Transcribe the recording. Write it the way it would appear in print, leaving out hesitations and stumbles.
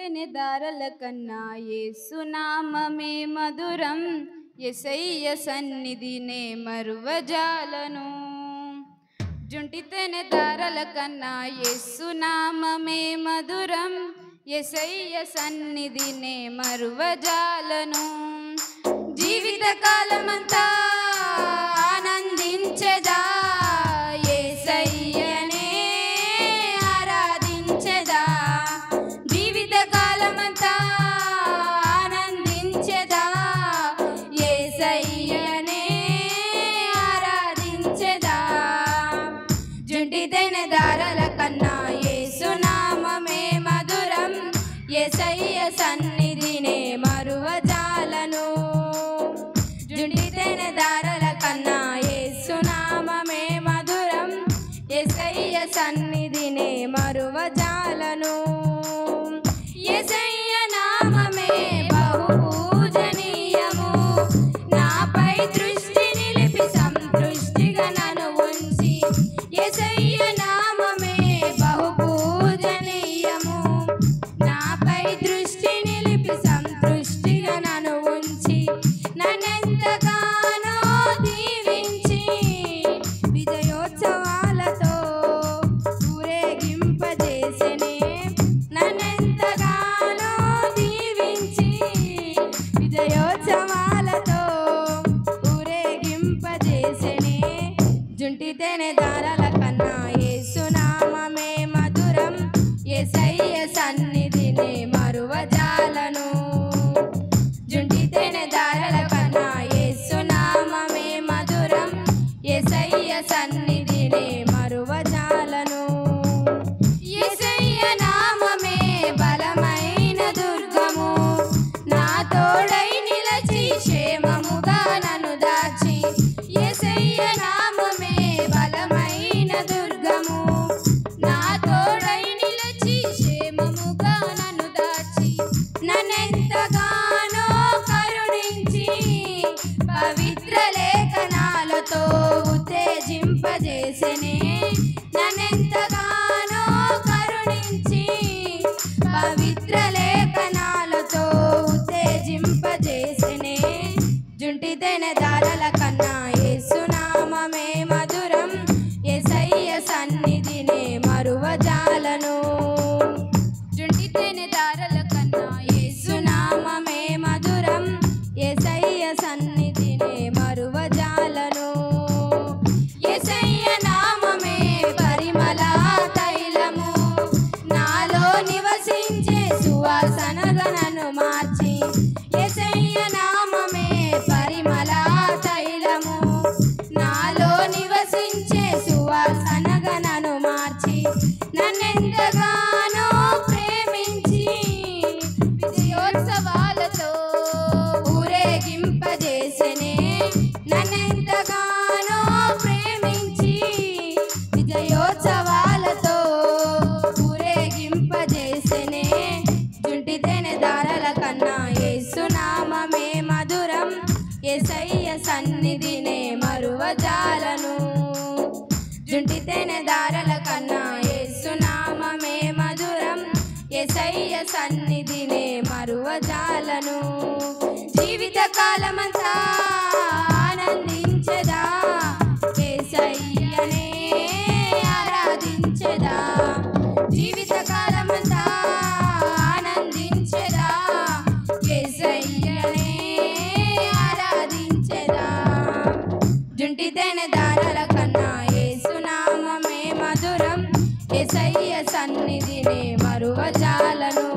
తేనె దారల కన్నా యేసునామమే మధురం, యేసయ్య సన్నిధినే మరువజాలను. జుంటి తేనె దారల కన్నా యేసునామమే మధురం, యేసయ్య సన్నిధినే మరువజాలను. జీవిత కాలమంతా ఆనందించెదా, యేసయ్యనే ఆరాధించెదా. జీవిత కాలమంతా ఆనందించెదా, యేసయ్యనే ఆరాధించెదా. జుంటి తేనె దారల కన్నా యేసునామమే మధురం, యేసయ్య సన్నిధినే మరువజాలను. జుంటి తేనె దారల కన్నా యేసునామమే మధురం, యేసయ్య సన్నిధినే మరువజాలను. యేసయ్య నామమే బహు పూజనీయము, నాపై దృష్టి నిలిపి సంతృష్టిగా నన్ను ఉంచి. యేసయ్య నామమే బహు పూజనీయము, నాపై దృష్టి నిలిపి సంతృష్టిగా నన్ను ఉంచి. నన్నెంతగానో దీవించి విజయోత్సవాలతో ఊరేగింపజేసెనే. నన్నెంతగానో దీవించి విజయోత్సవాలతో ఊరేగింపజేసెనే. జుంటి తేనె దారల కన్నా యేసునామమే మధురం, యేసయ్య సన్నిధినే మరువజాలను. జుంటి తేనె దారల కన్నా యేసునామమే మధురం, యేసయ్య సన్నిధినే మరువజాలను. యేసయ్య నామమే బలమైన దుర్గము, నా తోడై నిలచి క్షేమముగా నన్ను దాచి. యేసయ్య నామమే బలమైన దుర్గము, నా తోడై నిలచి క్షేమముగా నన్ను దాచి. నన్నెంతగానో కరుణించి పవిత్ర లేఖనాలతో ఉత్తేజింపజేసెనే. నన్నెంతగానో కరుణించి పవిత్ర లేఖనాలతో ఉత్తేజింపజేసెనే. జుంటి తేనె దారల కన్నా యేసునామమే మధురం, యేసయ్య సన్నిధినే మరువజాలను. జుంటి తేనె దారల కన్నా యేసునామమే మధురం, యేసయ్య సన్నిధినే మరువజాలను. యేసయ్య నామమే పరిమళ తైలము, నాలో నివసించే సువాసనగా నన్ను మార్చి. యేసయ్య నామమే పరిమళ తైలము, నాలో నివసించే సువాసనగా నన్ను మార్చి. నన్నెంతగానో ప్రేమించి విజయోత్సవాలతో ఊరేగింపజేసెనే. నన్నెంతగానో ప్రేమించి విజయోత్సవాలతో ఊరేగింపజేసెనే. జుంటి తేనె దారల కన్నా యేసునామమే మధురం, యేసయ్య సన్నిధినే మరువజాలను. జుంటి తేనె దారల కన్నా యేసునామమే మధురం, యేసయ్య సన్నిధినే మరువజాలను. జీవిత కాలమంతా ఆనందించెదా, యేసయ్యనే ఆరాధించెదా. జీవిత కాలమంతా ఆనందించెదా, యేసయ్యనే ఆరాధించెదా. జుంటి తేనె దారల కన్నా యేసునామమే మధురం, యేసయ్య సన్నిధినే మరువజాలను.